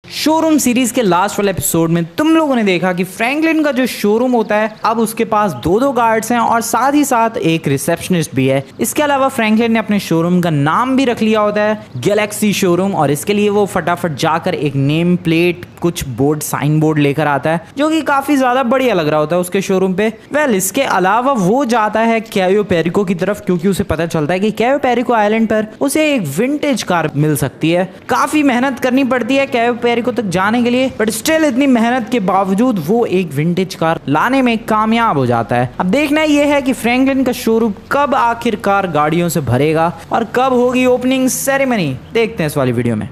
Showroom series के last वाले episode में तुम लोगों ने देखा कि फ्रैंकलिन का जो शोरूम होता है अब उसके पास दो गार्ड्स हैं और साथ ही साथ एक रिसेप्शनिस्ट भी है। इसके अलावा फ्रैंकलिन ने अपने शोरूम का नाम भी रख लिया होता है गैलेक्सी शोरूम, और इसके लिए वो फटाफट जाकर एक नेम प्लेट कुछ बोर्ड साइन बोर्ड लेकर आता है जो कि काफी ज्यादा बढ़िया लग रहा होता है उसके शोरूम पे। इसके अलावा वो जाता है कैयो पेरिको की तरफ क्योंकि उसे पता चलता है कि कैयो पेरिको आइलैंड पर उसे एक विंटेज कार मिल सकती है। काफी मेहनत करनी पड़ती है कैयो पेरिको तक जाने के लिए, बट स्टिल इतनी मेहनत के बावजूद वो एक विंटेज कार लाने में कामयाब हो जाता है। अब देखना यह है कि फ्रैंकलिन का शोरूम कब आखिरकार गाड़ियों से भरेगा और कब होगी ओपनिंग सेरेमनी, देखते हैं इस वाली वीडियो में।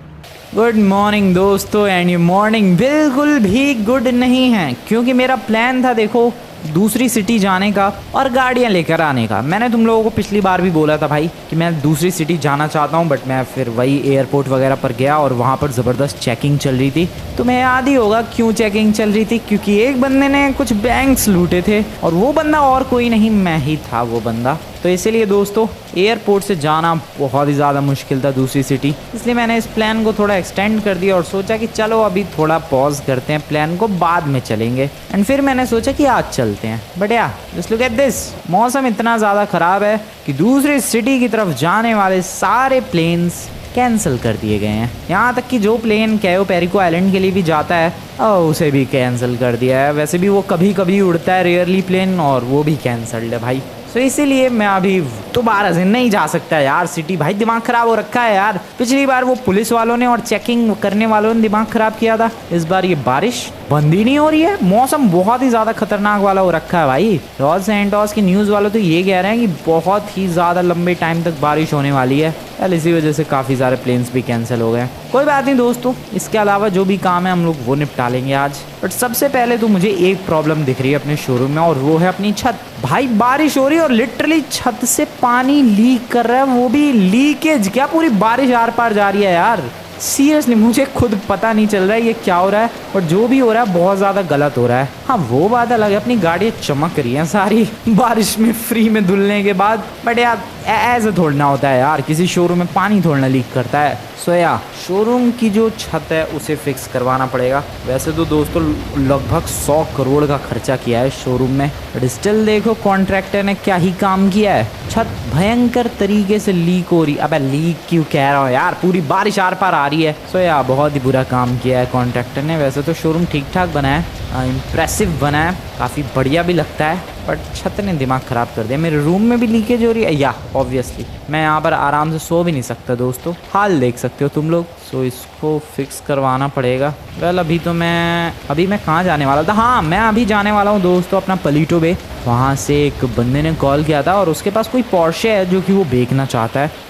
गुड मॉर्निंग दोस्तों, एंड ये मॉर्निंग बिल्कुल भी गुड नहीं है क्योंकि मेरा प्लान था देखो दूसरी सिटी जाने का और गाड़ियां लेकर आने का। मैंने तुम लोगों को पिछली बार भी बोला था भाई कि मैं दूसरी सिटी जाना चाहता हूं, बट मैं फिर वही एयरपोर्ट वगैरह पर गया और वहां पर ज़बरदस्त चेकिंग चल रही थी। तुम्हें याद ही होगा क्यों चेकिंग चल रही थी, क्योंकि एक बंदे ने कुछ बैंक्स लूटे थे और वो बंदा और कोई नहीं मैं ही था वो बंदा। तो इसीलिए दोस्तों एयरपोर्ट से जाना बहुत ही ज़्यादा मुश्किल था दूसरी सिटी, इसलिए मैंने इस प्लान को थोड़ा एक्सटेंड कर दिया और सोचा कि चलो अभी थोड़ा पॉज करते हैं प्लान को, बाद में चलेंगे। एंड फिर मैंने सोचा कि आज चलते हैं। बट या जस्ट लुक एट दिस, मौसम इतना ज़्यादा ख़राब है कि दूसरी सिटी की तरफ जाने वाले सारे प्लेन्स कैंसिल कर दिए गए हैं। यहाँ तक कि जो प्लेन कैयो पेरिको आइलैंड के लिए भी जाता है उसे भी कैंसिल कर दिया है। वैसे भी वो कभी कभी उड़ता है रेयरली प्लेन, और वो भी कैंसल्ड है भाई। तो इसीलिए मैं अभी दोबारा से नहीं जा सकता यार सिटी। भाई दिमाग खराब हो रखा है यार, पिछली बार वो पुलिस वालों ने और चेकिंग करने वालों ने दिमाग खराब किया था, इस बार ये बारिश बंद ही नहीं हो रही है। मौसम बहुत ही ज़्यादा खतरनाक वाला हो रखा है भाई। लॉस सैंटोस की न्यूज़ वालों तो ये कह रहे हैं कि बहुत ही ज़्यादा लंबे टाइम तक बारिश होने वाली है। इसी वजह से काफ़ी सारे प्लेन्स भी कैंसिल हो गए। कोई बात नहीं दोस्तों, इसके अलावा जो भी काम है हम लोग वो निपटा लेंगे आज। बट सबसे पहले तो मुझे एक प्रॉब्लम दिख रही है अपने शोरूम में, और वो है अपनी छत। भाई बारिश हो रही है और लिटरली छत से पानी लीक कर रहा है, वो भी लीकेज क्या, पूरी बारिश आर पार जा रही है यार। सीरियसली मुझे खुद पता नहीं चल रहा है ये क्या हो रहा है, और जो भी हो रहा है बहुत ज़्यादा गलत हो रहा है। हाँ वो बात अलग है, अपनी गाड़ियाँ चमक रही हैं सारी बारिश में फ्री में धुलने के बाद, बट यार ऐसे थोड़ना होता है यार, किसी शोरूम में पानी थोड़ना लीक करता है। सो या शोरूम की जो छत है उसे फिक्स करवाना पड़ेगा। वैसे तो दोस्तों लगभग 100 करोड़ का खर्चा किया है शोरूम में, बट स्टिल देखो कॉन्ट्रैक्टर ने क्या ही काम किया है। छत भयंकर तरीके से लीक हो रही। अबे लीक क्यों कह रहा हूँ यार, पूरी बारिश आर पार आ रही है। सो या बहुत ही बुरा काम किया है कॉन्ट्रैक्टर ने। वैसे तो शोरूम ठीक ठाक बना है, इम्प्रेसिव बना है, काफ़ी बढ़िया भी लगता है, बट छत ने दिमाग ख़राब कर दिया। मेरे रूम में भी लीकेज हो रही है या ऑब्वियसली मैं यहाँ पर आराम से सो भी नहीं सकता दोस्तों, हाल देख सकते हो तुम लोग। सो इसको फिक्स करवाना पड़ेगा। अभी मैं कहाँ जाने वाला था, हाँ मैं अभी जाने वाला हूँ दोस्तों अपना पलीटो बे। वहाँ से एक बंदे ने कॉल किया था और उसके पास कोई पोर्शे है जो कि वो बेचना चाहता है।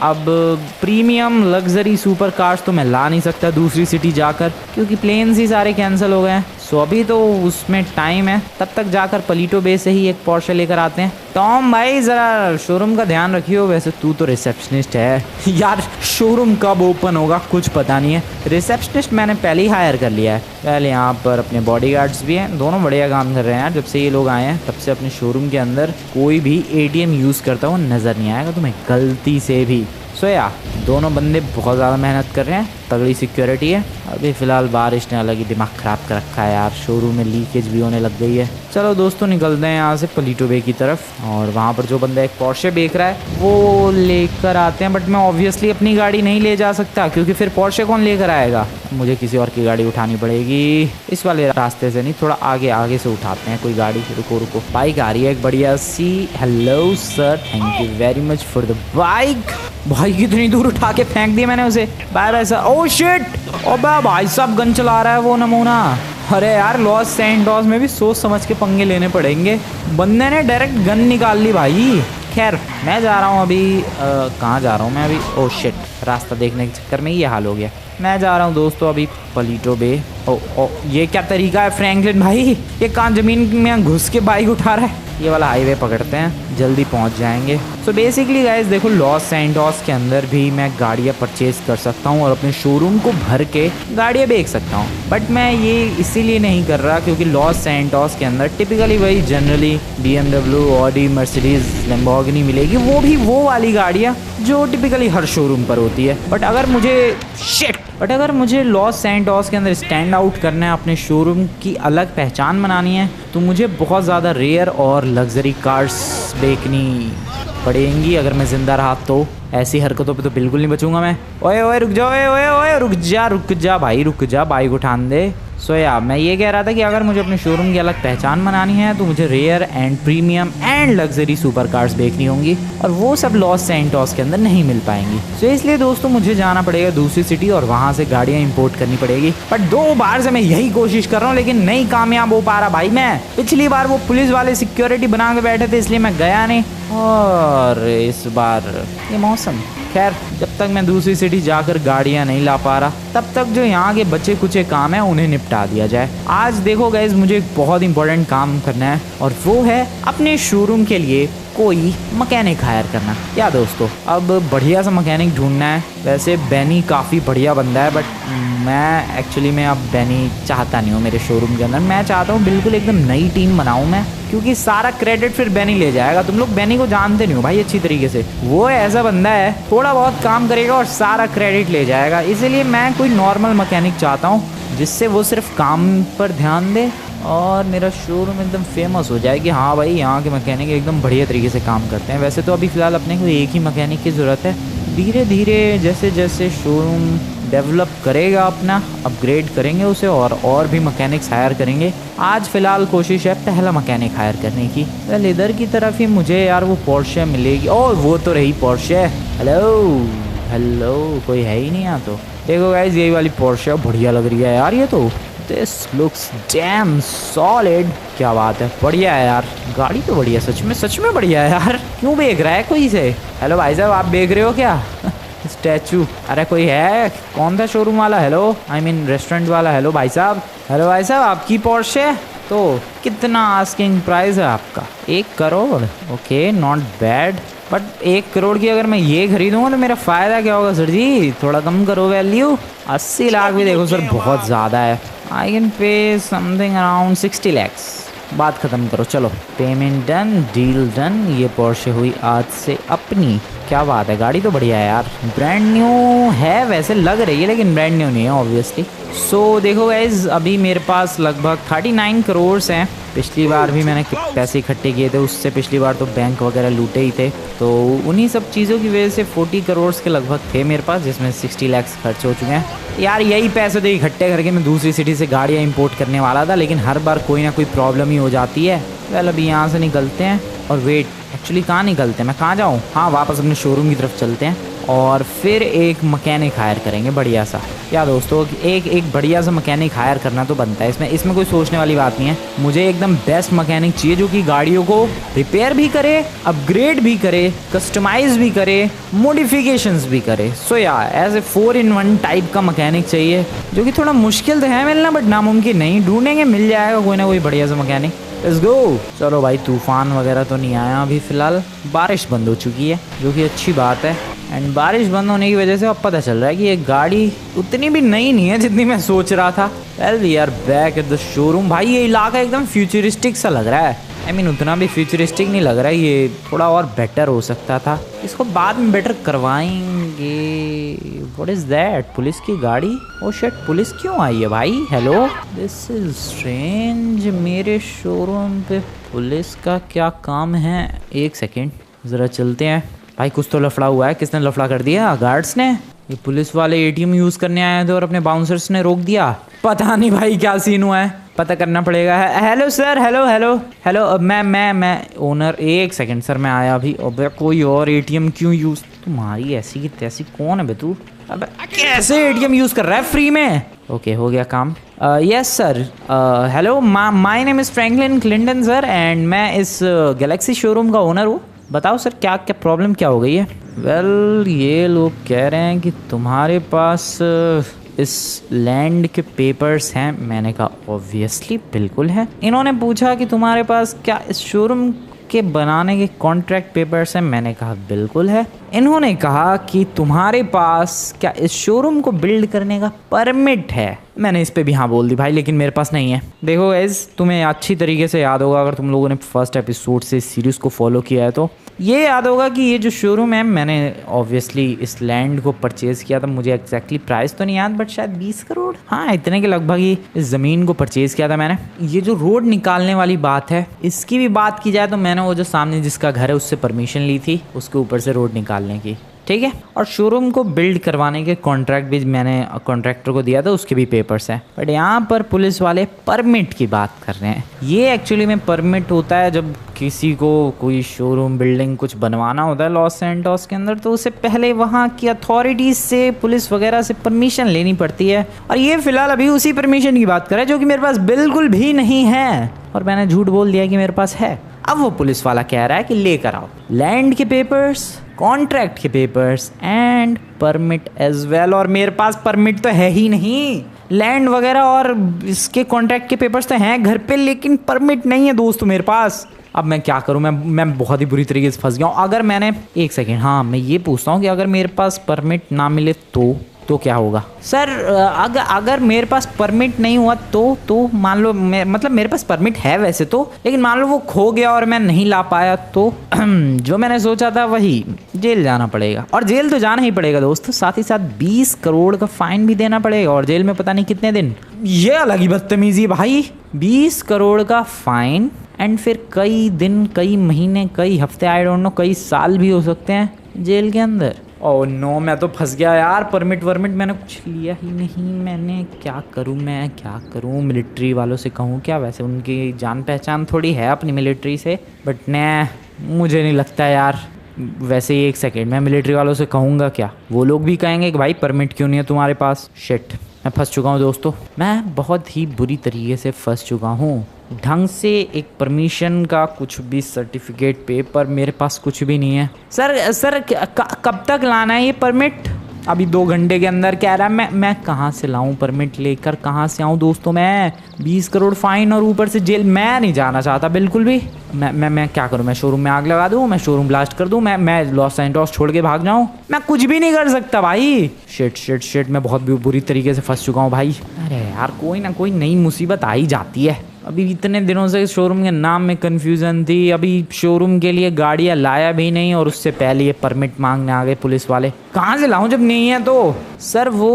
अब प्रीमियम लग्जरी सुपर कार्स तो मैं ला नहीं सकता दूसरी सिटी जाकर क्योंकि प्लेन्स ही सारे कैंसिल हो गए हैं। सो अभी तो उसमें टाइम है, तब तक जाकर पलीटो बे से ही एक पोर्शे लेकर आते हैं। टॉम भाई ज़रा शोरूम का ध्यान रखियो। वैसे तू तो रिसेप्शनिस्ट है यार, शोरूम कब ओपन होगा कुछ पता नहीं है। रिसेप्शनिस्ट मैंने पहले ही हायर कर लिया है। पहले यहाँ पर अपने बॉडीगार्ड्स भी हैं, दोनों बढ़िया काम कर रहे हैं यार। जब से ये लोग आए हैं तब से अपने शोरूम के अंदर कोई भी एटीएम यूज़ करता हुआ नज़र नहीं आएगा तुम्हें गलती से भी। सो या दोनों बंदे बहुत ज़्यादा मेहनत कर रहे हैं, तगड़ी सिक्योरिटी है। अभी फ़िलहाल बारिश ने अलग ही दिमाग ख़राब कर रखा है यार, शोरूम में लीकेज भी होने लग गई है। चलो दोस्तों निकलते हैं यहाँ से पलीटो बे की तरफ, और वहाँ पर जो बंदा एक पोर्शे बेच रहा है वो लेकर आते हैं। बट मैं ऑब्वियसली अपनी गाड़ी नहीं ले जा सकता क्योंकि फिर पोर्शे कौन लेकर आएगा, मुझे किसी और की गाड़ी उठानी पड़ेगी। इस वाले रास्ते से नहीं, थोड़ा आगे से उठाते हैं कोई गाड़ी। रुको बाइक आ रही है एक बढ़िया सी। Hello sir, thank you very much for the bike. भाई कितनी दूर उठा के फेंक दिया मैंने उसे। Bye bye sir. Oh shit, अबे भाई साहब गन चला रहा है वो नमूना। अरे यार लॉस सैंटोस में भी सोच समझ के पंगे लेने पड़ेंगे। बंदे ने डायरेक्ट गन निकाल ली भाई। खैर मैं जा रहा हूँ अभी, कहाँ जा रहा हूँ मैं अभी, ओह शिट, रास्ता देखने के चक्कर में ये हाल हो गया। मैं जा रहा हूँ दोस्तों अभी पलीटो बे। ओ ये क्या तरीका है फ्रैंकलिन भाई, ये कहाँ ज़मीन में घुस के बाइक उठा रहा है। ये वाला हाईवे पकड़ते हैं, जल्दी पहुंच जाएंगे। सो बेसिकली गाइस देखो, लॉस सैंटोस के अंदर भी मैं गाड़ियाँ परचेज कर सकता हूँ और अपने शोरूम को भर के गाड़ियाँ बेच सकता हूँ। बट मैं ये इसीलिए नहीं कर रहा क्योंकि लॉस सैंटोस के अंदर टिपिकली वही generally BMW, Audi, Mercedes, Lamborghini मिलेगी, वो भी वो वाली गाड़ियाँ जो टिपिकली हर शोरूम पर होती है। बट अगर मुझे लॉस सैंटोस के अंदर स्टैंड आउट करना है, अपने शोरूम की अलग पहचान बनानी है, तो मुझे बहुत ज़्यादा रेयर और लग्जरी कार्स बेचनी पड़ेंगी अगर मैं ज़िंदा रहा तो। ऐसी हरकतों पे तो बिल्कुल नहीं बचूंगा मैं। ओए ओए रुक जा, ओए ओए ओए रुक जा भाई, रुक जा, बाइक उठान दे। सो या मैं ये कह रहा था कि अगर मुझे अपने शोरूम की अलग पहचान बनानी है तो मुझे rare and premium and luxury super cars देखनी होंगी और वो सब लॉस सैंटोस के अंदर नहीं मिल पाएंगी। सो इसलिए दोस्तों मुझे जाना पड़ेगा दूसरी सिटी और वहाँ से गाड़ियाँ इंपोर्ट करनी पड़ेगी। बट 2 बार से मैं यही कोशिश कर रहा हूँ लेकिन नहीं कामयाब हो पा रहा भाई मैं। पिछली बार वो पुलिस वाले सिक्योरिटी बना के बैठे थे इसलिए मैं गया नहीं, और इस बार ये मौसम। खैर जब तक मैं दूसरी सिटी जाकर गाड़ियाँ नहीं ला पा रहा तब तक जो यहाँ के बचे कुछ काम है उन्हें निपटा दिया जाए। आज देखो गाइस, मुझे एक बहुत इंपॉर्टेंट काम करना है और वो है अपने शोरूम के लिए कोई मैकेनिक हायर करना। क्या दोस्तों, अब बढ़िया सा मैकेनिक ढूंढना है। वैसे बेनी काफ़ी बढ़िया बंदा है बट मैं एक्चुअली में अब बेनी चाहता नहीं हूँ मेरे शोरूम के अंदर। मैं चाहता हूँ बिल्कुल एकदम नई टीम बनाऊँ मैं, क्योंकि सारा क्रेडिट फिर बेनी ले जाएगा। तुम लोग बेनी को जानते नहीं हो भाई अच्छी तरीके से। वो ऐसा बंदा है, थोड़ा बहुत काम करेगा और सारा क्रेडिट ले जाएगा। इसीलिए मैं कोई नॉर्मल मैकेनिक चाहता हूँ जिससे वो सिर्फ काम पर ध्यान दे और मेरा शोरूम एकदम फेमस हो जाए कि हाँ भाई यहाँ के मैकेनिक एकदम बढ़िया तरीके से काम करते हैं। वैसे तो अभी फ़िलहाल अपने को एक ही मैकेनिक की ज़रूरत है। धीरे धीरे जैसे जैसे शोरूम डेवलप करेगा अपना, अपग्रेड करेंगे उसे और भी मैकेनिक्स हायर करेंगे। आज फ़िलहाल कोशिश है पहला मैकेनिक हायर करने की। वेल इधर की तरफ ही मुझे यार वो पोर्शे मिलेगी। और वो तो रही पोर्शे। हेलो कोई है ही नहीं यहाँ तो। देखो गाइस यही वाली पोर्शे बढ़िया लग रही है यार। ये तो दिस लुक्स डैम सॉलिड। क्या बात है, बढ़िया है यार, गाड़ी तो बढ़िया, सच में बढ़िया है यार। क्यों बेच रहा है कोई से? हेलो भाई साहब, आप बेच रहे हो क्या? स्टैचू, अरे कोई है? कौन था शोरूम वाला? हेलो, आई मीन रेस्टोरेंट वाला। हेलो भाई साहब, हेलो भाई साहब, आपकी पोर्शे तो कितना आस्किंग प्राइस है आपका? 1 crore. Okay not bad, but 1 crore की अगर मैं ये खरीदूंगा तो मेरा फ़ायदा क्या होगा सर जी? थोड़ा कम करो वैल्यू। 80 लाख भी देखो सर बहुत ज़्यादा है। I can pay something around 60 lakhs. बात ख़त्म करो, चलो पेमेंट डन, डील डन। ये पोर्शे हुई आज से अपनी। क्या बात है, गाड़ी तो बढ़िया है यार, ब्रांड न्यू है वैसे लग रही है लेकिन ब्रांड न्यू नहीं है ऑब्वियसली। सो देखो गाइज, अभी मेरे पास लगभग 39 करोड़ हैं। पिछली बार भी मैंने पैसे इकट्ठे किए थे, उससे पिछली बार तो बैंक वगैरह लूटे ही थे, तो उन्हीं सब चीज़ों की वजह से 40 करोड़ के लगभग थे मेरे पास, जिसमें 60 लाख खर्च हो चुके हैं। यार यही पैसे तो इकट्ठे करके मैं दूसरी सिटी से गाड़ियाँ इंपोर्ट करने वाला था, लेकिन हर बार कोई ना कोई प्रॉब्लम ही हो जाती है। वेल अभी यहाँ से निकलते हैं और वेट, एक्चुअली कहाँ निकलते हैं, मैं कहाँ जाऊँ? हाँ वापस अपने शोरूम की तरफ चलते हैं और फिर एक मैकेनिक हायर करेंगे बढ़िया सा। क्या दोस्तों, एक बढ़िया सा मैकेनिक हायर करना तो बनता है। इसमें कोई सोचने वाली बात नहीं है। मुझे एकदम बेस्ट मैकेनिक चाहिए जो कि गाड़ियों को रिपेयर भी करे, अपग्रेड भी करे, कस्टमाइज भी करे, मॉडिफिकेशंस भी करे। सो या एज ए 4-in-1 टाइप का मैकेनिक चाहिए, जो कि थोड़ा मुश्किल तो है मिलना बट नामुमकिन नहीं। ढूंढेंगे, मिल जाएगा कोई ना कोई बढ़िया सा मैकेनिक। Let's go. चलो भाई, तूफान वगैरह तो नहीं आया अभी फ़िलहाल, बारिश बंद हो चुकी है जो कि अच्छी बात है। एंड बारिश बंद होने की वजह से अब पता चल रहा है कि ये गाड़ी उतनी भी नई नहीं है जितनी मैं सोच रहा था। Well we are back at the showroom. भाई ये इलाका एकदम फ्यूचरिस्टिक सा लग रहा है। आई मीन उतना भी फ्यूचरिस्टिक नहीं लग रहा है, ये थोड़ा और बेटर हो सकता था। इसको बाद में बेटर करवाएंगे। What is that? पुलिस की गाड़ी? ओ शिट, पुलिस क्यों आई है भाई? Hello, this is strange. मेरे शोरूम पे पुलिस का क्या काम है? एक सेकेंड ज़रा चलते हैं। भाई कुछ तो लफड़ा हुआ है। किसने लफड़ा कर दिया? गार्ड्स ने? ये पुलिस वाले ATM यूज़ करने आए थे और अपने बाउंसर्स ने रोक दिया। पता नहीं भाई क्या सीन हुआ है, पता करना पड़ेगा। हेलो सर, हेलो मैं ओनर। एक सेकंड सर, मैं आया अभी। अबे कोई और ATM क्यों यूज़? तुम्हारी ऐसी की तैसी कौन है बे तू? अबे कैसे ATM यूज़ कर रहा है फ्री में? ओके हो गया काम। Yes sir, hello, my name is Franklin Clinton sir and मैं इस गैलेक्सी शोरूम का ओनर हूँ। बताओ सर क्या प्रॉब्लम क्या हो गई है? वेल ये लोग कह रहे हैं कि तुम्हारे पास इस लैंड के पेपर्स हैं। मैंने कहा ऑब्वियसली बिल्कुल है। इन्होंने पूछा कि तुम्हारे पास क्या इस शोरूम के बनाने के कॉन्ट्रैक्ट पेपर्स हैं? मैंने कहा बिल्कुल है। इन्होंने कहा कि तुम्हारे पास क्या इस शोरूम को बिल्ड करने का परमिट है? मैंने इस पे भी हाँ बोल दी भाई, लेकिन मेरे पास नहीं है। देखो गाइस, तुम्हें अच्छी तरीके से याद होगा अगर तुम लोगों ने फर्स्ट एपिसोड से सीरीज को फॉलो किया है तो ये याद होगा कि ये जो शोरूम है, मैंने ऑब्वियसली इस लैंड को परचेज किया था। मुझे एग्जैक्टली प्राइस तो नहीं याद, बट शायद 20 करोड़, हाँ इतने के लगभग ही इस ज़मीन को परचेज किया था मैंने। ये जो रोड निकालने वाली बात है, इसकी भी बात की जाए तो मैंने वो जो सामने जिसका घर है उससे परमिशन ली थी उसके ऊपर से रोड निकालने की, ठीक है। और शोरूम को बिल्ड करवाने के कॉन्ट्रैक्ट भी मैंने कॉन्ट्रैक्टर को दिया था, उसके भी पेपर्स हैं। बट यहाँ पर पुलिस वाले परमिट की बात कर रहे हैं। ये एक्चुअली में परमिट होता है जब किसी को कोई शोरूम बिल्डिंग कुछ बनवाना होता है लॉस सैंटोस के अंदर, तो उससे पहले वहाँ की अथॉरिटीज से, पुलिस वगैरह से परमिशन लेनी पड़ती है। और ये फिलहाल अभी उसी परमिशन की बात कर रहे हैं जो कि मेरे पास बिल्कुल भी नहीं है, और मैंने झूठ बोल दिया कि मेरे पास है। अब वो पुलिस वाला कह रहा है कि लेकर आओ लैंड के पेपर्स, कॉन्ट्रैक्ट के papers and permit as well. और मेरे पास परमिट तो है ही नहीं। लैंड वगैरह और इसके कॉन्ट्रैक्ट के पेपर्स तो हैं घर पे, लेकिन परमिट नहीं है दोस्तों मेरे पास। अब मैं क्या करूं? मैं बहुत ही बुरी तरीके से फंस गया हूं। अगर मैंने एक सेकेंड, हाँ मैं ये पूछता हूं कि अगर मेरे पास परमिट ना मिले तो क्या होगा? सर अगर मेरे पास परमिट नहीं हुआ तो मान लो मतलब मेरे पास परमिट है वैसे तो, लेकिन मान लो वो खो गया और मैं नहीं ला पाया तो जो मैंने सोचा था वही, जेल जाना पड़ेगा। और जेल तो जाना ही पड़ेगा दोस्तों, साथ ही साथ 20 करोड़ का फाइन भी देना पड़ेगा, और जेल में पता नहीं कितने दिन। ये अलग ही बदतमीजी भाई, 20 करोड़ का फाइन एंड फिर कई दिन, कई महीने, कई हफ्ते, आई डोंट नो कई साल भी हो सकते हैं जेल के अंदर। ओह नो, मैं तो फंस गया यार। परमिट वर्मिट मैंने कुछ लिया ही नहीं। मैं क्या करूं? मिलिट्री वालों से कहूं क्या? वैसे उनकी जान पहचान थोड़ी है अपनी मिलिट्री से, बट मुझे नहीं लगता यार। वैसे ही एक सेकेंड, मैं मिलिट्री वालों से कहूँगा क्या? वो लोग भी कहेंगे कि भाई परमिट क्यों नहीं है तुम्हारे पास। शिट, मैं फंस चुका हूँ दोस्तों, मैं बहुत ही बुरी तरीके से फंस चुका हूँ। ढंग से एक परमिशन का कुछ भी सर्टिफिकेट, पेपर मेरे पास कुछ भी नहीं है। सर कब तक लाना है ये परमिट? अभी 2 घंटे के अंदर कह रहा है। मैं कहाँ से लाऊं परमिट लेकर, कहाँ से आऊं दोस्तों? मैं 20 करोड़ फाइन और ऊपर से जेल, मैं नहीं जाना चाहता बिल्कुल भी। मैं क्या करूं? मैं शोरूम में आग लगा दूं? मैं शोरूम ब्लास्ट कर दूं? मैं लॉस सैंटोस छोड़ के भाग जाऊं? मैं कुछ भी नहीं कर सकता भाई। शिट, मैं बहुत बुरी तरीके से फंस चुका हूँ भाई। अरे यार, कोई ना कोई नई मुसीबत आ ही जाती है। अभी इतने दिनों से शोरूम के नाम में कन्फ्यूज़न थी, अभी शोरूम के लिए गाड़ियाँ लाया भी नहीं, और उससे पहले ये परमिट मांगने आ गए पुलिस वाले। कहाँ से लाऊं जब नहीं है तो? सर वो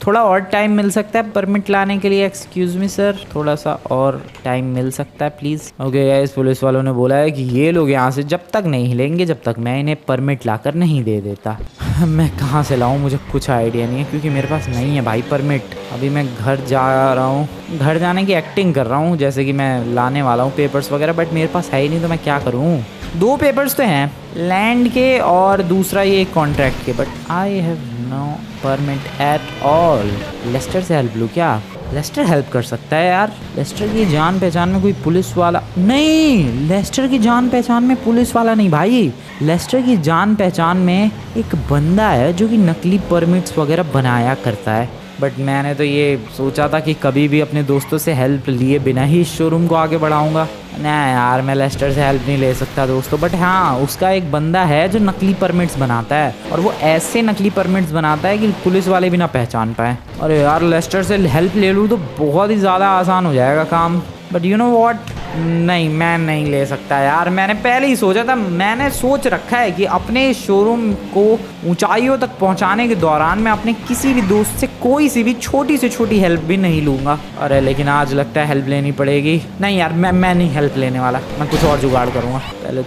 थोड़ा और टाइम मिल सकता है परमिट लाने के लिए? एक्सक्यूज़ मी सर, थोड़ा सा और टाइम मिल सकता है प्लीज़? ओके गाइस, पुलिस वालों ने बोला है कि ये लोग यहाँ से जब तक नहीं हिलेंगे जब तक मैं इन्हें परमिट लाकर नहीं दे देता। मैं कहाँ से लाऊं? मुझे कुछ आइडिया नहीं है, क्योंकि मेरे पास नहीं है भाई परमिट। अभी मैं घर जा रहा हूँ, घर जाने की एक्टिंग कर रहा हूँ जैसे कि मैं लाने वाला हूँ पेपर्स वगैरह, बट मेरे पास है ही नहीं, तो मैं क्या करूँ? 2 पेपर्स तो हैं, लैंड के और दूसरा ये कॉन्ट्रैक्ट के, but I have no permit at all. Lester से हेल्प लूँ क्या? लेस्टर हेल्प कर सकता है यार। लेस्टर की जान पहचान में कोई पुलिस वाला नहीं, लेस्टर की जान पहचान में पुलिस वाला नहीं भाई। लेस्टर की जान पहचान में एक बंदा है जो कि नकली परमिट्स वगैरह बनाया करता है। बट मैंने तो ये सोचा था कि कभी भी अपने दोस्तों से हेल्प लिए बिना ही इस शोरूम को आगे बढ़ाऊंगा। ना यार, मैं लेस्टर से हेल्प नहीं ले सकता दोस्तों। बट हाँ, उसका एक बंदा है जो नकली परमिट्स बनाता है, और वो ऐसे नकली परमिट्स बनाता है कि पुलिस वाले भी ना पहचान पाए। अरे यार, लेस्टर से हेल्प ले लूँ तो बहुत ही ज़्यादा आसान हो जाएगा काम। बट यू नो व्हाट, नहीं, मैं नहीं ले सकता यार। मैंने पहले ही सोचा था, मैंने सोच रखा है कि अपने शोरूम को ऊंचाइयों तक पहुंचाने के दौरान मैं अपने किसी भी दोस्त से कोई सी भी छोटी से छोटी हेल्प भी नहीं लूँगा। अरे लेकिन आज लगता है हेल्प लेनी पड़ेगी। नहीं यार, मैं नहीं हेल्प लेने वाला, मैं कुछ और जुगाड़ करूँगा। पहले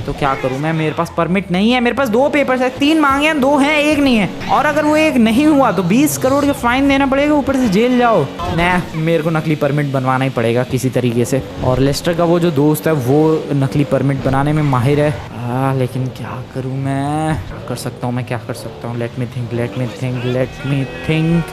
तो क्या करूँ मैं? मेरे पास परमिट नहीं है, मेरे पास 2 पेपर्स है, 3 मांगे हैं, 2 हैं, 1 नहीं है। और अगर वो 1 नहीं हुआ तो 20 करोड़ का फाइन देना पड़ेगा, ऊपर से जेल जाओ। मेरे को नकली परमिट बनवाना ही पड़ेगा किसी तरीके से। और लेस्टर का वो जो दोस्त है वो नकली परमिट बनाने में माहिर है। लेकिन क्या करूँ मैं? क्या कर सकता हूँ? Let me think.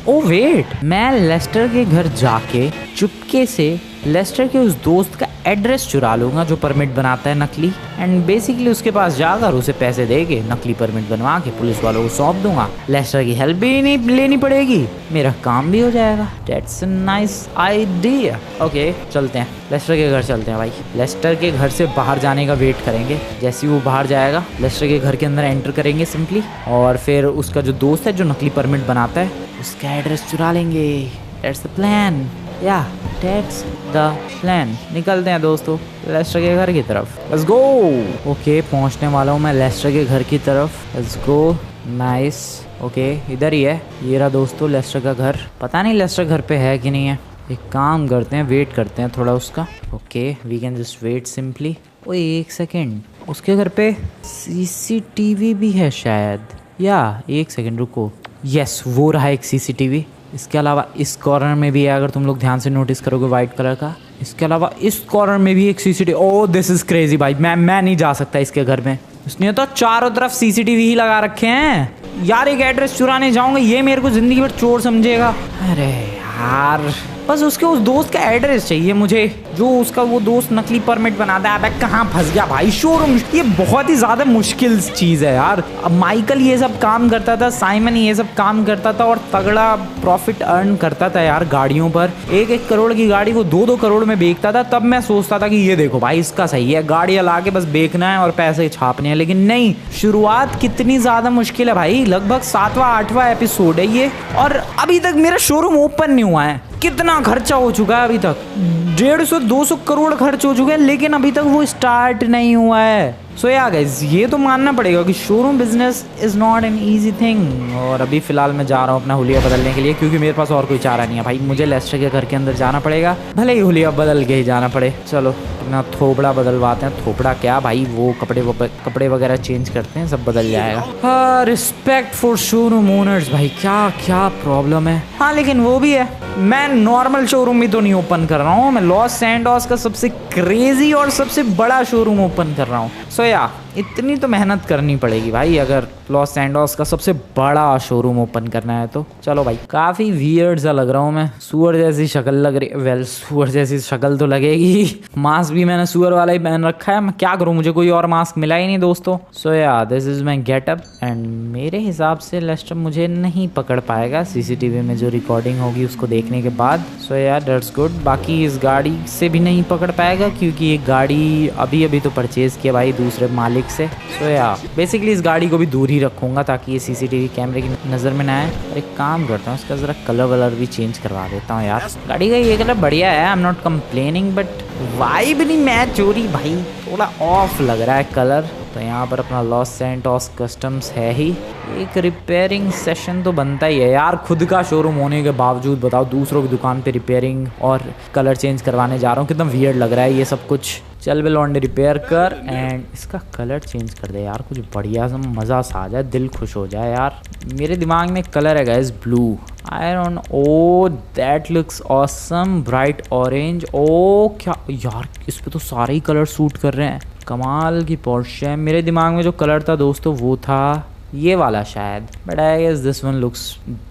Oh wait, मैं लेस्टर के घर जाके चुपके से लेस्टर के उस दोस्त का एड्रेस चुरा लूंगा जो परमिट बनाता है नकली, एंड बेसिकली उसके पास जाकर उसे पैसे देके नकली परमिट बनवा के पुलिस वालों को सौंप दूंगा। लेस्टर की हेल्प भी नहीं लेनी पड़ेगी, मेरा काम भी हो जाएगा। That's a nice idea. Okay चलते हैं, लेस्टर के घर चलते हैं भाई। लेस्टर के घर से बाहर जाने का वेट करेंगे। जैसे ही वो बाहर जाएगा लेस्टर के घर के अंदर एंटर करेंगे सिंपली, और फिर उसका जो दोस्त है जो नकली परमिट बनाता है उसका एड्रेस चुरा लेंगे। दैट्स द प्लान, या दैट्स द प्लान। निकलते हैं दोस्तों लेस्टर के घर की तरफ। Let's go. ओके पहुंचने वाला हूँ मैं लेस्टर के घर की तरफ। Let's go. नाइस। ओके इधर ही है, ये रहा दोस्तों लेस्टर का घर। पता नहीं लेस्टर घर पे है कि नहीं है। एक काम करते हैं, वेट करते हैं थोड़ा उसका। Okay we can just wait simply. ओए एक सेकेंड, उसके घर पे सीसीटीवी भी है शायद, या एक सेकेंड रुको। यस वो रहा एक सीसीटीवी। इसके अलावा इस कॉर्नर में भी है, अगर तुम लोग ध्यान से नोटिस करोगे वाइट कलर का। इसके अलावा इस कॉर्नर में भी एक CCTV. Oh this is crazy भाई, मैं नहीं जा सकता इसके घर में। उसने तो चारों तरफ सीसीटीवी ही लगा रखे हैं यार। एक एड्रेस चुराने जाऊंगा, ये मेरे को जिंदगी भर चोर समझेगा। अरे यार बस उसके उस दोस्त का एड्रेस चाहिए मुझे, जो उसका वो दोस्त नकली परमिट बनाता है। अबे कहाँ फंस गया भाई, शोरूम। ये बहुत ही ज्यादा मुश्किल चीज है यार। अब माइकल ये सब काम करता था, साइमन ये सब काम करता था और तगड़ा प्रॉफिट अर्न करता था यार गाड़ियों पर। 1-1 करोड़ की गाड़ी को 2-2 करोड़ में बेचता था। तब मैं सोचता था कि ये देखो भाई इसका सही है, गाड़ियां ला के बस बेचना है और पैसे छापने हैं। लेकिन नहीं, शुरुआत कितनी ज्यादा मुश्किल है भाई। लगभग 7वां-8वां एपिसोड है ये, और अभी तक मेरा शोरूम ओपन नहीं हुआ है। कितना खर्चा हो चुका है अभी तक, 150-200 करोड़ खर्च हो चुके हैं, लेकिन अभी तक वो स्टार्ट नहीं हुआ है। सो या गाइस ये तो मानना पड़ेगा कि showroom business is not an easy thing. और अभी फिलहाल मैं जा रहा हूँ अपना हुलिया बदलने के लिए, क्योंकि मेरे पास और कोई चारा नहीं है भाई। मुझे लेस्टर के घर के अंदर जाना पड़ेगा, भले ही हुलिया बदल के ही जाना पड़े। चलो अपना थोपड़ा बदलवाते हैं। थोपड़ा क्या भाई, वो कपड़े वगैरह चेंज करते हैं, सब बदल जाएगा। रिस्पेक्ट फॉर शोरूम ओनर्स भाई, क्या प्रॉब्लम है। हाँ लेकिन वो भी है, मैं नॉर्मल शोरूम भी तो नहीं ओपन कर रहा हूँ, मैं लॉस सैंटोस का सबसे क्रेजी और सबसे बड़ा शोरूम ओपन कर रहा हूँ। सो या इतनी तो मेहनत करनी पड़ेगी भाई अगर लॉस सैंटोस का सबसे बड़ा शोरूम ओपन करना है तो। चलो भाई, काफी वियर्ड सा लग रहा हूँ मैं, सुअर जैसी शक्ल लग रही। वेल सुअर जैसी शक्ल तो लगेगी, मास्क भी मैंने सुअर वाला ही पहन रखा है। मैं क्या करूँ, मुझे कोई और मास्क मिला ही नहीं दोस्तों। सो या this is my getup, and मेरे हिसाब से लेस्टर मुझे नहीं पकड़ पाएगा सीसीटीवी में जो रिकॉर्डिंग होगी उसको देखने के बाद। सो या दैट्स गुड। बाकी इस गाड़ी से भी नहीं पकड़ पाएगा, क्योंकि ये गाड़ी अभी तो परचेज किया भाई दूसरे मालिक से। सो या बेसिकली इस गाड़ी को भी दूर ही रखूंगा ताकि ये सीसीटीवी कैमरे की नज़र में ना आए। और एक काम करता हूँ, इसका ज़रा कलर वलर भी चेंज करवा देता हूँ यार। गाड़ी का ये कलर बढ़िया है, I am not complaining, but vibe नहीं मैच हो रही भाई, थोड़ा ऑफ लग रहा है कलर। तो यहाँ पर अपना लॉस सैंटोस कस्टम्स है ही। एक रिपेयरिंग सेशन तो बनता ही है यार, खुद का शोरूम होने के बावजूद बताओ दूसरों की दुकान पे रिपेयरिंग और कलर चेंज करवाने जा रहा हूँ। कितना वियर्ड लग रहा है ये सब कुछ। चल बे लॉन्डे रिपेयर कर, एंड इसका कलर चेंज कर दे यार, कुछ बढ़िया सा मज़ा सा आ जाए, दिल खुश हो जाए यार। मेरे दिमाग में कलर है guys blue, I don't know. Oh that looks awesome, bright orange. ओ क्या यार, इस पे तो सारे ही कलर सूट कर रहे हैं, कमाल की पोर्श है। मेरे दिमाग में जो कलर था दोस्तों वो था ये वाला शायद, but I guess this one looks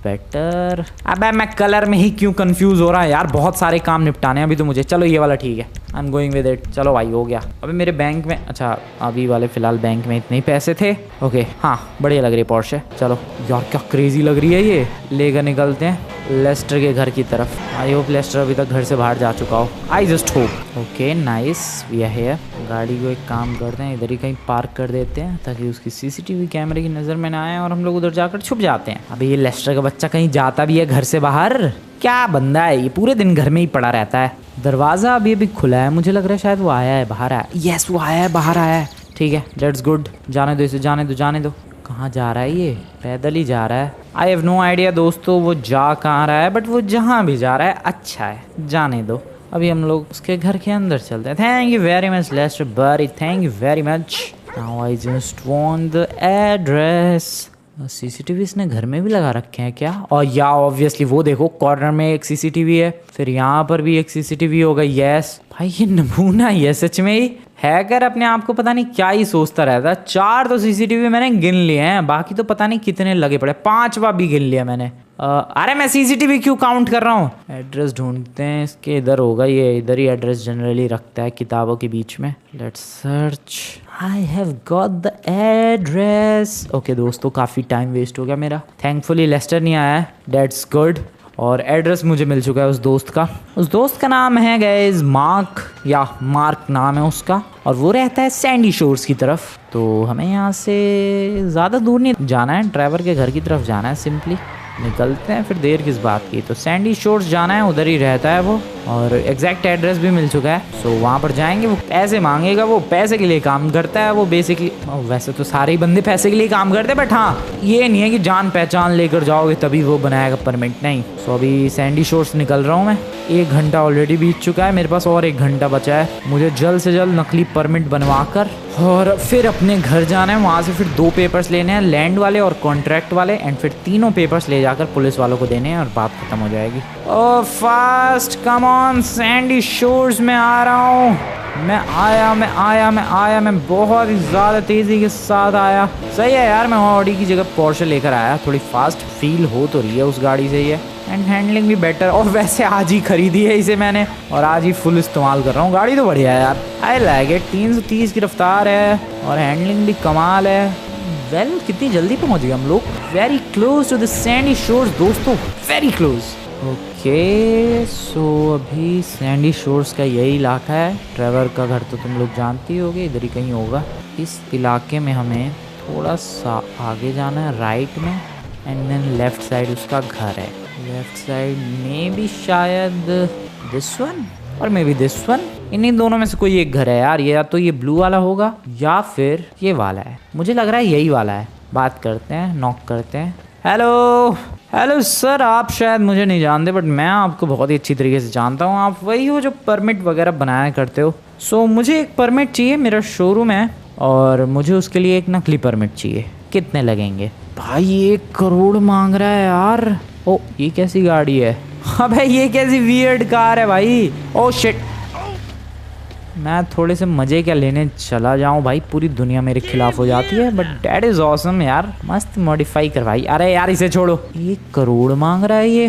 better. अबे मैं कलर में ही क्यों कंफ्यूज हो रहा है यार, बहुत सारे काम निपटाने हैं अभी तो मुझे। चलो ये वाला ठीक है, I am going with it. चलो भाई हो गया। अभी मेरे बैंक में, अच्छा अभी वाले फिलहाल बैंक में इतने ही पैसे थे। ओके हाँ बढ़िया लग रही है पोर्श है। चलो यार क्या क्रेजी लग रही है ये। लेकर निकलते हैं लेस्टर के घर की तरफ। आई होप लेस्टर अभी तक घर से बाहर जा चुका हो, I just hope. Okay nice, we are here. गाड़ी को एक काम करते हैं, इधर ही कहीं पार्क कर देते हैं ताकि उसकी सीसीटीवी कैमरे की नज़र में ना आए और हम लोग उधर जाकर छुप जाते हैं। अभी ये लेस्टर का बच्चा कहीं जाता भी है घर से बाहर, क्या बंदा है ये, पूरे दिन घर में ही पड़ा रहता है। दरवाज़ा अभी खुला है, मुझे लग रहा है शायद वो आया है बाहर आया। यस वो आया है, बाहर आया है। ठीक है दैट्स गुड, जाने दो इसे, जाने दो। कहाँ जा रहा है ये, पैदल ही जा रहा है। आई हैव नो आइडिया दोस्तों वो जा कहाँ रहा है, बट वो जहाँ भी जा रहा है अच्छा है, जाने दो। अभी हम लोग उसके घर के अंदर चलते हैं। Thank you very much Lester buddy, thank you very much. Now I just want the address. CCTV इसने घर में भी लगा रखे हैं क्या? और या ऑब्वियसली वो देखो कॉर्नर में एक सीसीटीवी है, फिर यहाँ पर भी एक सीसीटीवी होगा। यस भाई ये नमूना ही है सच में ही। हैकर अपने आप को पता नहीं क्या ही सोचता रहता है। 4 तो सीसीटीवी मैंने गिन लिए हैं, बाकी तो पता नहीं कितने लगे पड़े। 5वां भी गिन लिया मैंने। अरे मैं सीसीटीवी क्यों काउंट कर रहा हूँ? एड्रेस ढूंढते हैं, इसके इधर होगा, ये इधर ही एड्रेस जनरली रखता है किताबों के बीच में। Let's search. I have got the address. Okay दोस्तों काफ़ी टाइम वेस्ट हो गया मेरा। थैंकफुली लेस्टर नहीं आया है, दैट्स गुड। और एड्रेस मुझे मिल चुका है उस दोस्त का। उस दोस्त का नाम है गाइस मार्क, या मार्क नाम है उसका, और वो रहता है सैंडी शोर्स की तरफ। तो हमें यहाँ से ज़्यादा दूर नहीं जाना है, ड्राइवर के घर की तरफ जाना है। सिंपली निकलते हैं, फिर देर किस बात की। तो सैंडी शोर्स जाना है, उधर ही रहता है वो, और एग्जैक्ट एड्रेस भी मिल चुका है। सो वहाँ पर जाएंगे। वो पैसे मांगेगा, वो पैसे के लिए काम करता है वो बेसिकली। वैसे तो सारे ही बंदे पैसे के लिए काम करते हैं, बट हाँ ये नहीं है कि जान पहचान लेकर जाओगे तभी वो बनाएगा परमिट, नहीं। सो अभी सैंडी शोर्स निकल रहा हूँ मैं। 1 घंटा ऑलरेडी बीत चुका है, मेरे पास और 1 घंटा बचा है। मुझे जल्द से जल्द नकली परमिट बनवा कर और फिर अपने घर जाना है। वहाँ से फिर 2 पेपर्स लेने हैं, लैंड वाले और कॉन्ट्रैक्ट वाले, एंड फिर तीनों पेपर्स ले जाकर पुलिस वालों को देने हैं और बात खत्म हो जाएगी। Oh fast come on Sandy Shores में आ रहा हूँ। मैं बहुत ही ज़्यादा तेज़ी के साथ आया। सही है यार, मैं ऑडी की जगह पोर्शे लेकर आया। थोड़ी फास्ट फील हो तो रही है उस गाड़ी से ये, एंड हैंडलिंग भी बेटर। और वैसे आज ही खरीदी है इसे मैंने और आज ही फुल इस्तेमाल कर रहा हूँ। गाड़ी तो बढ़िया है यार, आई लाइक इट। 330 की रफ्तार है और हैंडलिंग भी कमाल है। वेल कितनी जल्दी पहुँच गए हम लोग। Very close to the Sandy Shores दोस्तों, वेरी क्लोज। ओके सो अभी सैंडी शोर्स का यही इलाका है। ट्रेवर का घर तो तुम लोग जानते ही होगे, इधर ही कहीं होगा। इस इलाके में हमें थोड़ा सा आगे जाना है राइट में, एंड देन लेफ्ट साइड उसका घर है। लेफ्ट साइड में भी शायद दिस वन और मे बी दिस वन। इन्हीं दोनों में से कोई एक घर है यार। ये या तो ये ब्लू वाला होगा या फिर ये वाला है। मुझे लग रहा है यही वाला है। बात करते हैं, नॉक करते हैं। हेलो सर, आप शायद मुझे नहीं जानते बट मैं आपको बहुत ही अच्छी तरीके से जानता हूँ। आप वही हो जो परमिट वगैरह बनाया करते हो। सो मुझे एक परमिट चाहिए, मेरा शोरूम है और मुझे उसके लिए एक नकली परमिट चाहिए। कितने लगेंगे? भाई 1 करोड़ मांग रहा है यार। ओ ये कैसी गाड़ी है? अबे ये कैसी वियर्ड कार है भाई। ओ शिट, मैं थोड़े से मजे क्या लेने चला जाऊं भाई, पूरी दुनिया मेरे खिलाफ हो जाती है। बट डैट इज ऑसम यार, मस्त मॉडिफाई कर भाई। अरे यार इसे छोड़ो। 1 करोड़ मांग रहा है ये।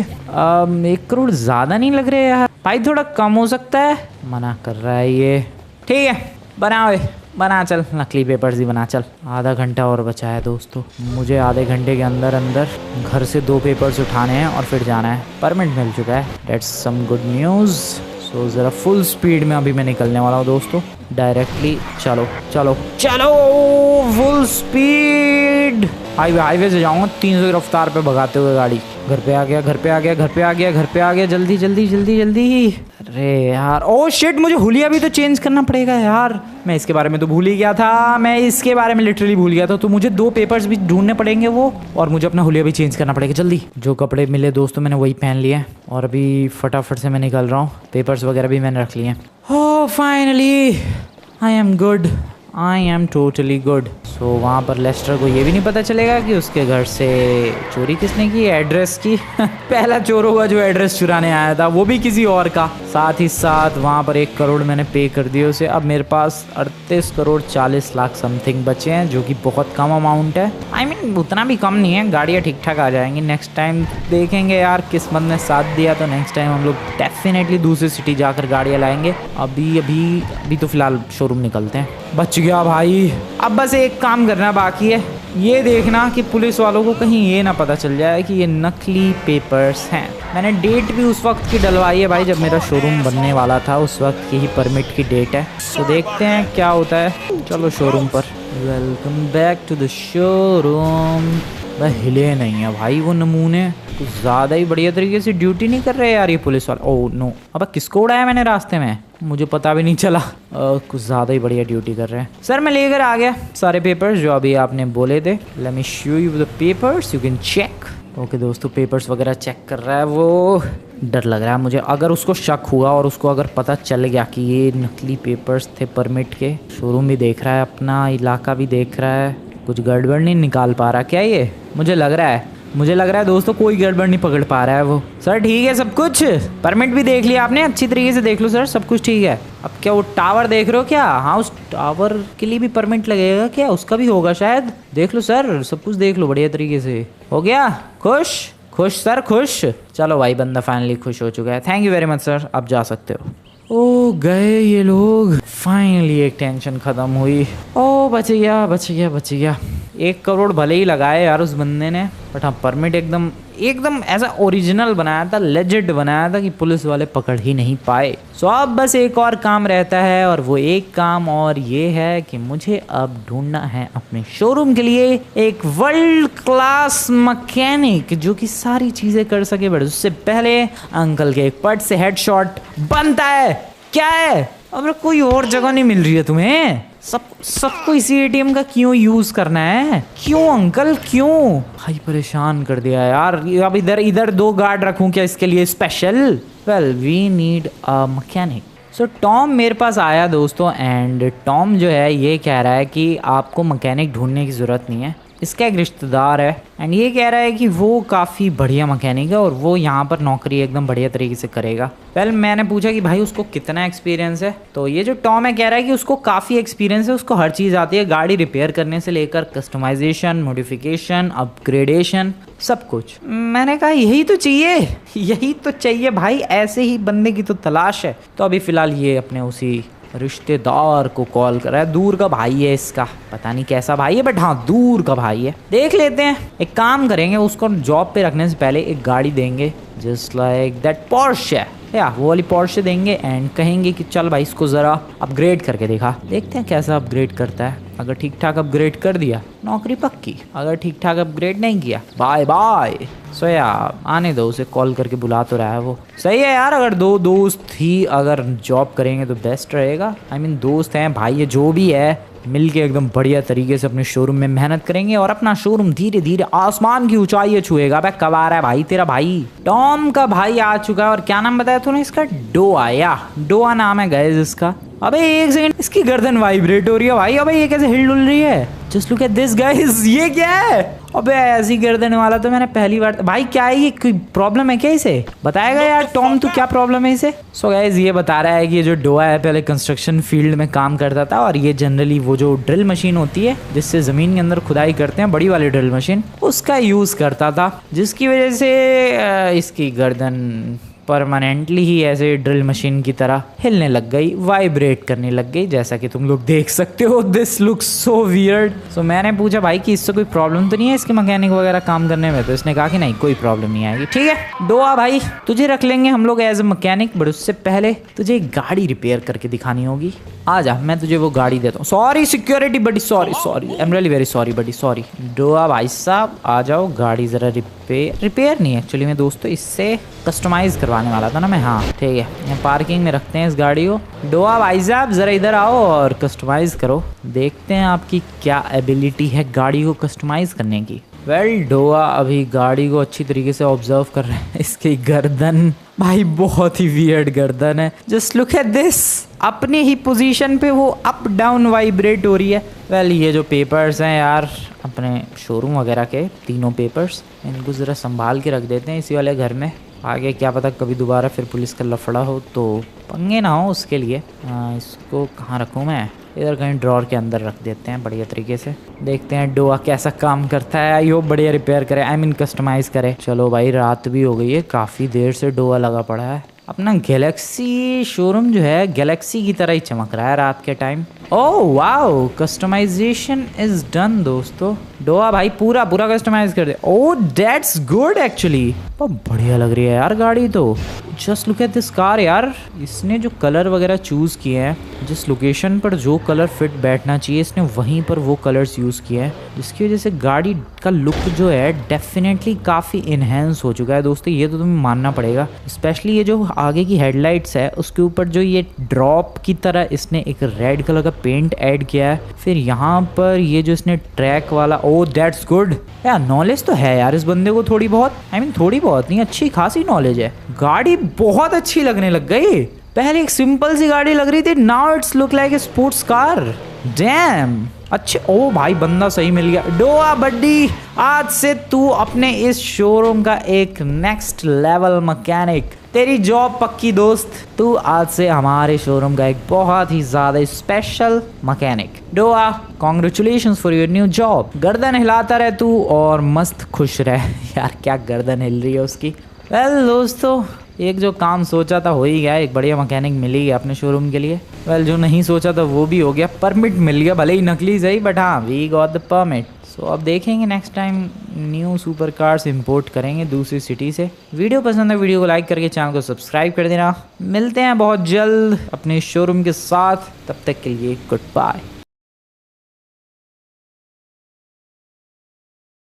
1 करोड़ ज्यादा नहीं लग रहे यार भाई, थोड़ा कम हो सकता है। मना कर रहा है ये। ठीक है बना चल, नकली पेपर्स ही बना चल। आधा घंटा और बचा है दोस्तों। मुझे आधे घंटे के अंदर घर से 2 पेपर्स उठाने हैं और फिर जाना है। परमिट मिल चुका है, दैट्स सम गुड न्यूज़। तो ज़रा फुल स्पीड में अभी मैं निकलने वाला हूँ दोस्तों। डायरेक्टली चलो फुल स्पीड। हाईवे से जाऊँगा 300 की रफ्तार पे भगाते हुए गाड़ी। घर पे आ गया। जल्दी। अरे यार ओ शिट, मुझे हुलिया भी तो चेंज करना पड़ेगा यार। मैं इसके बारे में तो भूल ही गया था। लिटरली भूल गया था। तो मुझे 2 पेपर्स भी ढूंढने पड़ेंगे वो, और मुझे अपना हुलिया भी चेंज करना पड़ेगा जल्दी। जो कपड़े मिले दोस्तों मैंने वही पहन लिए और अभी फटाफट से मैं निकल रहा हूँ। पेपर्स वगैरह भी मैंने रख लिए हैं। Oh finally I am totally good. So वहाँ पर लेस्टर को ये भी नहीं पता चलेगा कि उसके घर से चोरी किसने की, एड्रेस की। पहला चोर होगा जो एड्रेस चुराने आया था, वो भी किसी और का। साथ ही साथ वहाँ पर 1 करोड़ मैंने पे कर दिए उसे। अब मेरे पास 38 करोड़ 40 लाख समथिंग बचे हैं, जो कि बहुत कम अमाउंट है। आई मीन उतना भी कम नहीं है, गाड़ियाँ ठीक ठाक आ जाएंगी। नेक्स्ट टाइम देखेंगे यार, किस्मत ने साथ दिया तो नेक्स्ट टाइम हम लोग डेफिनेटली दूसरी सिटी जाकर गाड़ियाँ लाएंगे। अभी तो फिलहाल शोरूम निकलते हैं। बच गया भाई। अब बस एक काम करना बाकी है, ये देखना कि पुलिस वालों को कहीं ये ना पता चल जाए कि ये नकली पेपर्स हैं। मैंने डेट भी उस वक्त की डलवाई है भाई जब मेरा शोरूम बनने वाला था, उस वक्त की ही परमिट की डेट है। तो देखते हैं क्या होता है। चलो शोरूम पर। Welcome back to the showroom. भाई हिले नहीं है भाई वो नमूने, कुछ ज़्यादा ही बढ़िया तरीके से ड्यूटी नहीं कर रहे यार ये पुलिस वाले। ओह नो, अब किसको उड़ाया मैंने रास्ते में, मुझे पता भी नहीं चला। कुछ ज़्यादा ही बढ़िया ड्यूटी कर रहे हैं। सर मैं लेकर आ गया सारे पेपर्स जो अभी आपने बोले थे। Let me show you the papers, you can check. Okay दोस्तों, पेपर्स वगैरह चेक कर रहा है वो। डर लग रहा है मुझे, अगर उसको शक हुआ और उसको अगर पता चल गया कि ये नकली पेपर्स थे परमिट के। शोरूम भी देख रहा है, अपना इलाका भी देख रहा है, कुछ गड़बड़ नहीं निकाल पा रहा क्या ये? मुझे लग रहा है दोस्तों कोई गड़बड़ नहीं पकड़ पा रहा है वो। सर ठीक है सब कुछ, परमिट भी देख लिया आपने, अच्छी तरीके से देख लो सर, सब कुछ ठीक है। अब क्या वो टावर देख रहे हो क्या? हाँ उस टावर के लिए भी परमिट लगेगा क्या? उसका भी होगा शायद, देख लो सर, सब कुछ देख लो बढ़िया तरीके से। हो गया खुश? खुश सर खुश? चलो भाई बंदा फाइनली खुश हो चुका है। Thank you very much sir, आप जा सकते हो। ओ गए ये लोग, फाइनली एक टेंशन खत्म हुई। ओ बच गया। 1 करोड़ भले ही लगाए यार उस बंदे ने, बट हाँ परमिट एकदम ऐसा ओरिजिनल बनाया था, लेजिट बनाया था कि पुलिस वाले पकड़ ही नहीं पाए। सो अब बस एक और काम रहता है, और वो एक काम और ये है कि मुझे अब ढूंढना है अपने शोरूम के लिए एक वर्ल्ड क्लास मैकेनिक जो कि सारी चीजें कर सके। बट उससे पहले अंकल के एक पट से हेडशॉट बनता है। क्या है? अब कोई और जगह नहीं मिल रही है तुम्हें? सबको इसी एटीएम का क्यों यूज करना है? क्यों अंकल क्यों? भाई परेशान कर दिया यार। अब इधर 2 गार्ड रखूं क्या इसके लिए special? Well we need a mechanic. So Tom मेरे पास आया दोस्तों, एंड टॉम जो है ये कह रहा है कि आपको मैकेनिक ढूंढने की ज़रूरत नहीं है। इसका एक रिश्तेदार है एंड ये कह रहा है कि वो काफ़ी बढ़िया मैकेनिक है और वो यहाँ पर नौकरी एकदम बढ़िया तरीके से करेगा। मैंने पूछा कि भाई उसको कितना एक्सपीरियंस है, तो ये जो टॉम है कह रहा है कि उसको काफ़ी एक्सपीरियंस है, उसको हर चीज़ आती है, गाड़ी रिपेयर करने से लेकर कस्टमाइजेशन, मॉडिफिकेशन, अपग्रेडेशन, सब कुछ। मैंने कहा यही तो चाहिए भाई, ऐसे ही बंदे की तो तलाश है। तो अभी फ़िलहाल ये अपने उसी रिश्तेदार को कॉल कर रहा है, दूर का भाई है इसका, पता नहीं कैसा भाई है बट हाँ दूर का भाई है। देख लेते हैं, एक काम करेंगे, उसको जॉब पे रखने से पहले एक गाड़ी देंगे जस्ट लाइक दैट पोर्शे, या वो वाली पोर्शे देंगे एंड कहेंगे कि चल भाई इसको ज़रा अपग्रेड करके देखा, देखते हैं कैसा अपग्रेड करता है। अगर ठीक ठाक अपग्रेड कर दिया नौकरी पक्की, अगर ठीक ठाक अपग्रेड नहीं किया बाय बाय। सो यार आने दो, उसे कॉल करके बुला तो रहा है वो। सही है यार, अगर 2 दोस्त ही अगर जॉब करेंगे तो बेस्ट रहेगा। I mean, दोस्त हैं भाई ये जो भी है, मिलके एकदम बढ़िया तरीके से अपने शोरूम में मेहनत करेंगे और अपना शोरूम धीरे धीरे आसमान की ऊंचाई छुएगा। अबे कब आ रहा है भाई तेरा भाई? टॉम का भाई आ चुका है। और क्या नाम बताया तूने इसका? डोआ नाम है गाइस इसका। अबे एक सेकंड, इसकी गर्दन वाइब्रेट हो रही है भाई। अबे ये कैसे हिल डुल रही है? Just look at this guys, ये क्या है? अबे ऐसी गर्दन वाला तो मैंने पहली बार। भाई क्या है ये, कोई प्रॉब्लम है क्या इसे? बताएगा यार टॉम तू क्या प्रॉब्लम है इसे? सो गाइस ये बता रहा है कि ये जो डोआ है पहले कंस्ट्रक्शन फील्ड में काम करता था और ये जनरली वो जो ड्रिल मशीन होती है जिससे जमीन के अंदर खुदाई करते हैं, बड़ी वाली ड्रिल मशीन, उसका यूज करता था, जिसकी वजह से इसकी गर्दन परमानेंटली ही ऐसे ड्रिल मशीन की तरह हिलने लग गई, वाइब्रेट करने लग गई, जैसा कि तुम लोग देख सकते हो। This looks so weird. So मैंने पूछा भाई कि इससे कोई प्रॉब्लम तो नहीं है इसके मैकेनिक वगैरह काम करने में, तो इसने कहा कि नहीं कोई प्रॉब्लम नहीं आएगी। ठीक है डोआ भाई, तुझे रख लेंगे हम लोग एज ए मैकेनिक, बट उससे पहले तुझे एक गाड़ी रिपेयर करके दिखानी होगी। आ जा, मैं तुझे वो गाड़ी देता हूँ। Sorry security buddy, sorry I am really very sorry buddy, sorry. डोआ भाई साहब आ जाओ, गाड़ी ज़रा रिपेयर नहीं एक्चुअली मैं दोस्तों इससे कस्टमाइज करवाने वाला था ना मैं। हाँ ठीक है, यहाँ पार्किंग में रखते हैं इस गाड़ी को। डोआ भाई साहब ज़रा इधर आओ और कस्टमाइज करो, देखते हैं आपकी क्या एबिलिटी है गाड़ी को कस्टमाइज करने की। वेल डोआ अभी गाड़ी को अच्छी तरीके से ऑब्जर्व कर रहे हैं। इसकी गर्दन भाई बहुत ही वियर्ड गर्दन है, जस्ट लुक एट दिस, अपनी ही पोजीशन पे वो अप डाउन वाइब्रेट हो रही है। वेल ये जो पेपर्स हैं यार अपने शोरूम वगैरह के, तीनों पेपर्स, इनको ज़रा संभाल के रख देते हैं इसी वाले घर में, आगे क्या पता कभी दोबारा फिर पुलिस का लफड़ा हो तो पंगे ना हो उसके लिए। इसको कहाँ रखूँ मैं? इधर कहीं ड्रॉर के अंदर रख देते हैं बढ़िया तरीके से। देखते हैं डोआ कैसा काम करता है, आई होप बढ़िया रिपेयर करे, आई मीन कस्टमाइज करे। चलो भाई रात भी हो गई है, काफ़ी देर से डोआ लगा पड़ा है। अपना गैलेक्सी शोरूम जो है गैलेक्सी की तरह ही चमक रहा है रात के time. Oh wow, customisation is done दोस्तों। डोआ भाई पूरा कस्टमाइज कर दे। ओह दैट्स गुड एक्चुअली, बहुत बढ़िया लग रही है यार गाड़ी तो। Just look at this car यार, इसने जो कलर वगैरह चूज़ किए हैं, जिस लोकेशन पर जो कलर फिट बैठना चाहिए इसने वहीं पर वो कलर्स यूज़ किए हैं, जिसकी वजह से गाड़ी का लुक जो है डेफिनेटली काफ़ी इन्हेंस हो चुका है दोस्तों। ये तो तुम्हें मानना पड़ेगा। स्पेशली ये जो आगे की हेडलाइट्स है उसके ऊपर जो ये ड्रॉप की तरह इसने एक रेड कलर का पेंट ऐड किया है। फिर यहाँ पर ये जो इसने ट्रैक वाला, ओह दैट्स गुड यार, नॉलेज तो है यार इस बंदे को थोड़ी बहुत, आई मीन थोड़ी बहुत नहीं, अच्छी खासी नॉलेज है। गाड़ी बहुत अच्छी लगने लग गई, पहले एक सिंपल सी गाड़ी लग रही थी, now it's look like a sports car. Dam, अच्छे। ओ भाई बंदा सही मिल गया। डोआ बड्डी, आज से तू अपने इस शोरूम का एक नेक्स्ट लेवल मैकेनिक। तेरी जॉब पक्की दोस्त। तू आज से हमारे शोरूम का एक बहुत ही ज्यादा स्पेशल मैकेनिक। डोआ congratulation for your new job. गर्दन हिलाता रहे तू और मस्त खुश रह। यार क्या गर्दन हिल रही है उसकी। वेल दोस्तों, एक जो काम सोचा था हो ही गया, एक बढ़िया मैकेनिक मिल ही गया अपने शोरूम के लिए। वेल जो नहीं सोचा था वो भी हो गया, परमिट मिल गया, भले ही नकली सही बट हाँ वी गॉट द परमिट। सो अब देखेंगे next time new super cars import करेंगे दूसरी सिटी से। वीडियो पसंद है वीडियो को लाइक करके चैनल को सब्सक्राइब कर देना। मिलते हैं बहुत जल्द अपने शोरूम के साथ, तब तक के लिए गुड बाय।